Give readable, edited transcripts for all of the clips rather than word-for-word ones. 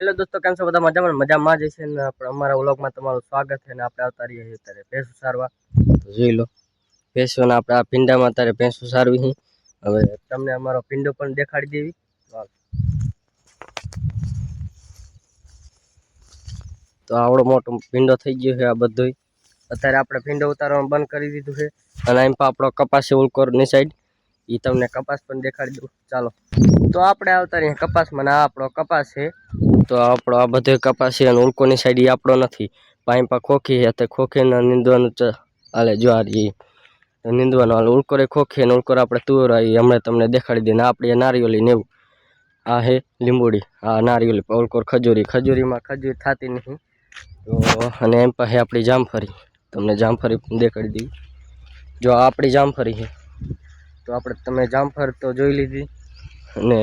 Hello दोस्तों, केम छो बधा मजामां ज छे ने आपण अमारा व्लॉग में तमारुं स्वागत है। आपणे आवता रहीए छीए अत्यारे भैंसू सारवा। तो जोई लो भैंसोना आपणे आ भिंडामां अत्यारे भैंसू सारवी छे। हवे तमने अमारो भिंडो पण देखाड़ी देवी। तो आवड़ो मोटो भिंडो थई गयो छे। आ बधोय अत्यारे आपणे भिंडो उतारवानुं बंध करी दीधुं छे अने एम आपणो कपास छे उलकोरनी साइड। ई तमने कपास पण देखाड़ी दऊं। चालो तो आपणे आवता रहीए कपास में। आ आपणो कपास छे। तो आपणो आ बधो कपास छे अने उलकोनी साइड ई आपणो नथी। पाइपा खोखी है ते खोखीने नींदवानुं हाले। जो आ रही नींदवानुं हाले। उलकोरे खोखी अने उलकोर आपणे तुवेर आई हमणे तमने देखाड़ी दईए। आपणी नारियोली ने एवुं आ हे લીંબોડી। आ नारियोली उलकोर खजूरी। खजूरी में खजूरी थाती नहीं। तो अने एम पाछे आपणी जामफળી। तमने जामफળી देखाड़ी दी। जो आपणी जामफળી है। तो आपणे तमे जामफળ तो जोई लीधी अने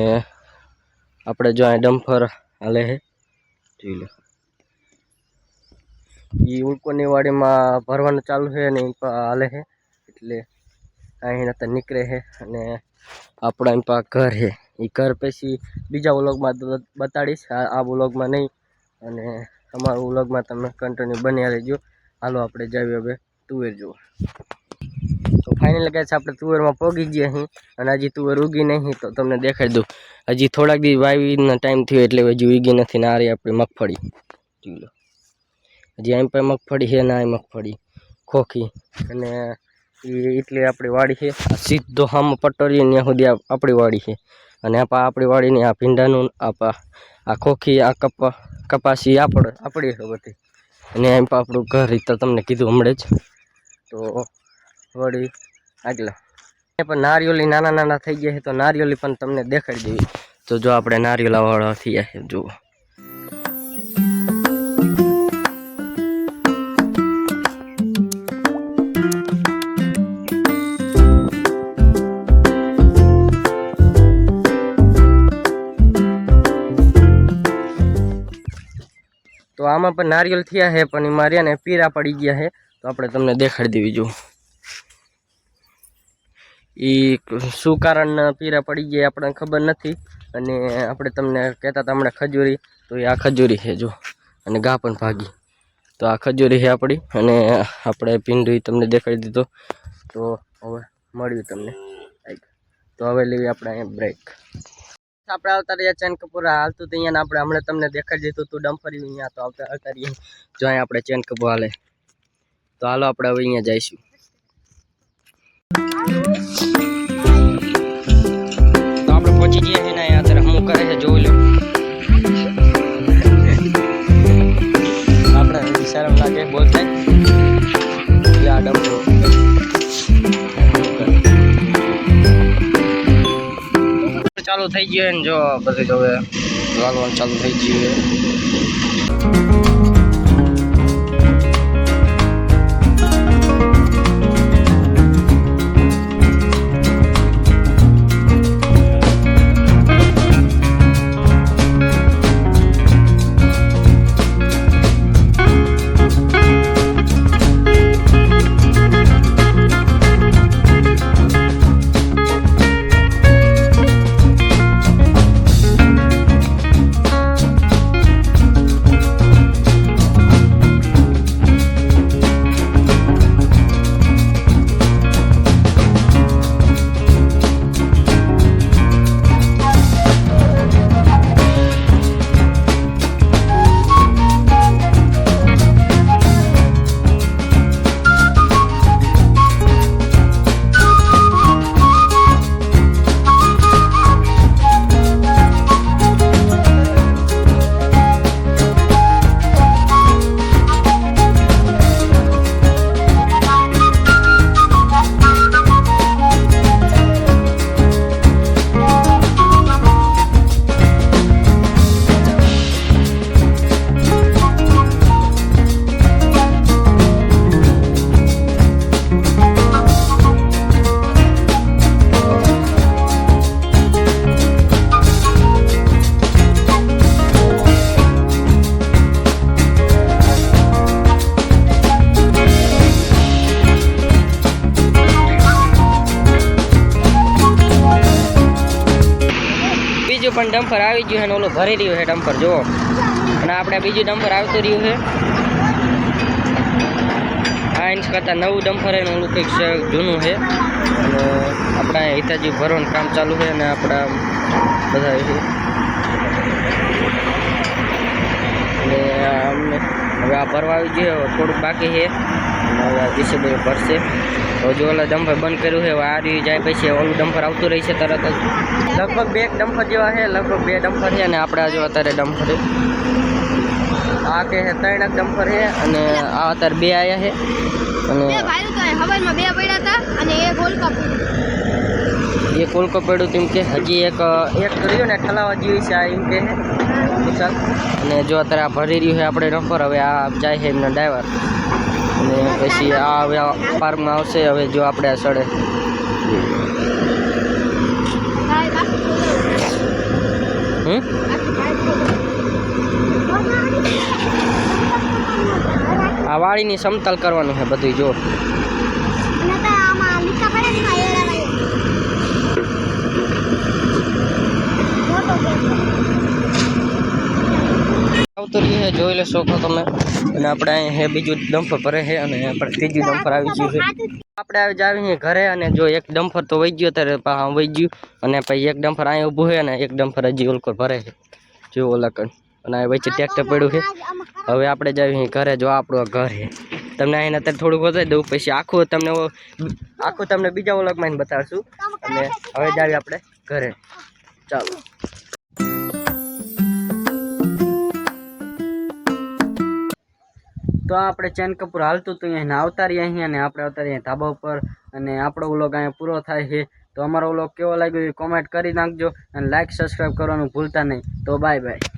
आपणे जो आ डम्फर हाले है जोई लो। ई उलकोनी वाड़ी में भरवानुं चालू है अने हाले है एटले અહીં નતર નીકળે છે। અને આપણા એમ પા ઘર છે। એ ઘર પછી બીજા વ્લોગમાં બતાડીશ। આ વ્લોગમાં નહીં। અને અમારા વ્લોગમાં તમે કન્ટિન્યુ બન્યા રહેજો। હાલો આપણે જાવી હવે તુવેર જોવા। તો ફાઇનલ ગાઈસ આપણે તુવેરમાં પોગી ગયા અહીં અને હજી તુવેર ઉગી નહીં। તો તમને દેખાડી દઉં। હજી થોડાક દી વાવીનો ટાઈમ થયો એટલે હજી ઉગી નથી। ને આ રહી આપણી મગફળી જોઈ લો। હજી એમ પણ મગફળી છે ને આ મગફળી खोखी અને એટલે આપણી વાડી છે। સીધો હામ પટોરી ત્યાં સુધી આપણી વાડી છે। અને આપણી વાડીની આ ભીંડાનું આ खोखी આ કપાસી આપણી છે બધી। અને એમ પણ આપણું ઘર તો તમને કીધું હમણાં જ। તો વળી આગલા પણ નારિયોલી નાના નાના થઈ ગયા છે। તો નારિયોલી પણ તમને દેખાડી દેવી। તો જો આપણે નારિયોલાવાળા થયા છે જુઓ। तो आमा पर नारियल थिया है पण मारिया ने पीरा पड़ी गया है। तो आपणे तमने देखाड़ी देवी जो ई शू कारण पीरा पड़ी गया आपणे खबर नथी। अने आपणे तमने कहेता था हमणे खजूरी। तो आ खजूरी है जो अने गा पण भागी। तो आ खजूरी है आपणी अने आपणे भींडू तमने देखाड़ी दीधो। तो हवे मळ्युं तमने। तो हवे लेवी आपणे ब्रेक। આપણે આવતા રહ્યા ચેન કપૂર હાલતું તો અહીંયા આપણે હમણાં તમને દેખાડી દીધું તું ડમ્ફરી અહીંયા। તો આવતા રહીએ જો અહીંયા આપણે ચેન કપૂર હાલે। તો હાલો આપણે હવે અહીંયા જઈશું। તો આપણે પહોંચી ગયા છે ને અહીંયા અત્યારે હું કરે છે જોઈ લો। આપણે શરમ લાગે બોલતા એટલે આ ડમ્ફરો चालू थी गयो ने जो बधुं जो वालवान चालू थी गयो। પણ ડમ્પર આવી ગયું છે ને ઓલો ભરી રહ્યું છે ડમ્પર જો અને આપણે બીજું ડમ્પર આવતું રહ્યું છે. આ ઇંચ કરતાં નવું ડમ્પર છે ને ઓલું કંઈક જૂનું છે. અને આપણા હિતાજી ભરવાનું કામ ચાલુ છે અને આપણા બધા છે. અને અમને હવે આ ભરવા આવી ગયો, થોડુંક બાકી છે. અને હવે આ જીસીબી ભરશે. તો જો ઓલા ડમ્પર બંધ કર્યું છે, આ રહ્યું જાય પછી ઓલું ડમ્પર આવતું રહેશે તરત જ. લગભગ 2 ડમ્પર જેવા છે, લગભગ 2 ડમ્પર છે. અને આપણે જો અત્યારે ડમ્પર છે, આ કે 3 ડમ્પર છે. અને આ અત્યારે 2 આવ્યા છે. અને હવારમાં 2 પડ્યા હતા અને એ કોલકો પડ્યું તેમ કે હજી એક કર્યું ને ઠલાવા જેવી છે આ એમ કે વિશાલ. અને જો અત્યારે આ ભરી રહ્યું છે આપણે ડમ્પર. હવે આ જાય છે એમના ડ્રાઈવર અને પછી આ હવે પાર્કમાં આવશે. હવે જો આપણે આ સડે આ વાળીની સમતલ કરવાનું છે બધું. જો આવતું રહ્યું છે, જોઈ લેશો તમે. અને આપણે અહીં હે બીજું ડમ્પર ભરે છે અને આપણે ત્રીજું ડમ્પર આવી ગયું છે. આપણે આવી જાવીએ ઘરે અને જો એક ડમ્પર તો વહી ગયો અત્યારે વહી ગયું. અને પછી એક ડમ્પર અહીં ઊભું છે અને એક ડમ્પર હજી ઓલકો ભરે છે. જો ઓલા કણ અને આ વચ્ચે ટ્રેક્ટર પડ્યું છે. હવે આપણે જાવીએ ઘરે. જો આપણું ઘર છે, તમને અહીં અત્યારે થોડુંક બતાવી દઉં, પછી આખું તમને બીજા વ્લોગમાં બતાવશું. અને હવે જાવી આપણે ઘરે. ચાલો. તો આપણે ચેન કપૂર હાલતું હતું અહીંયા આવતા રહ્યા અહીંયા, અને આપણે આવતા રહ્યા ધાબા ઉપર. અને આપણો વ્લોગ અહીંયા પૂરો થાય છે. તો અમારો વ્લોગ કેવો લાગ્યો એ કોમેન્ટ કરી નાખજો અને લાઈક સબસ્ક્રાઈબ કરવાનું ભૂલતા નહીં. તો બાય બાય.